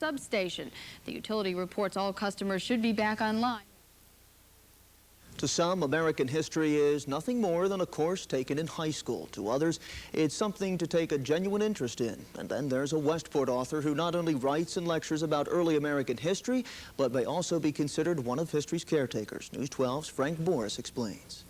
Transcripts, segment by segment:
substation. The utility reports all customers should be back online. To some, American history is nothing more than a course taken in high school. To others, it's something to take a genuine interest in. And then there's a Westport author who not only writes and lectures about early American history, but may also be considered one of history's caretakers. News 12's Frank Boris explains.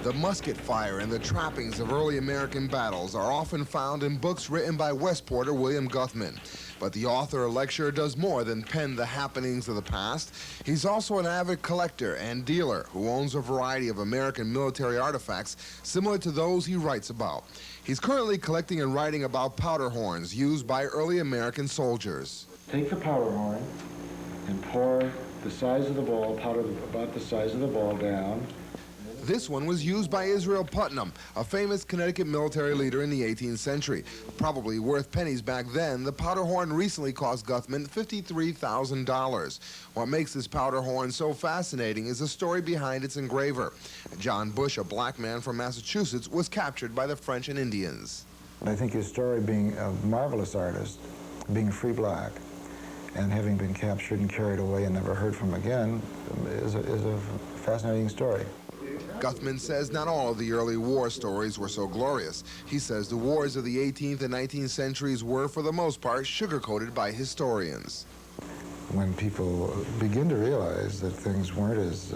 The musket fire and the trappings of early American battles are often found in books written by Westporter William Guthman. But the author or lecturer does more than pen the happenings of the past. He's also an avid collector and dealer who owns a variety of American military artifacts similar to those he writes about. He's currently collecting and writing about powder horns used by early American soldiers. Take the powder horn and pour the size of the ball, powder about the size of the ball, down. This one was used by Israel Putnam, a famous Connecticut military leader in the 18th century. Probably worth pennies back then, the powder horn recently cost Guthman $53,000. What makes this powder horn so fascinating is the story behind its engraver. John Bush, a black man from Massachusetts, was captured by the French and Indians. I think his story, being a marvelous artist, being a free black, and having been captured and carried away and never heard from again, is a fascinating story. Guthman says not all of the early war stories were so glorious. He says the wars of the 18th and 19th centuries were, for the most part, sugar-coated by historians. When people begin to realize that things weren't as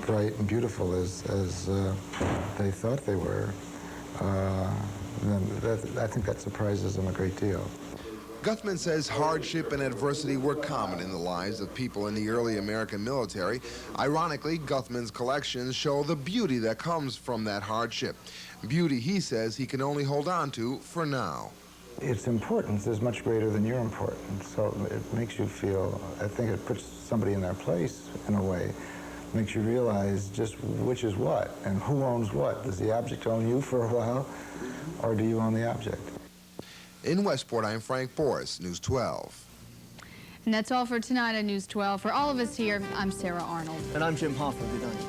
bright and beautiful as they thought they were, then I think that surprises them a great deal. Guthman says hardship and adversity were common in the lives of people in the early American military. Ironically, Guthman's collections show the beauty that comes from that hardship. Beauty, he says, he can only hold on to for now. Its importance is much greater than your importance, so it makes you feel, I think it puts somebody in their place in a way. It makes you realize just which is what and who owns what. Does the object own you for a while, or do you own the object? In Westport, I'm Frank Boris, News 12. And that's all for tonight on News 12. For all of us here, I'm Sarah Arnold. And I'm Jim Hoffa. Good night.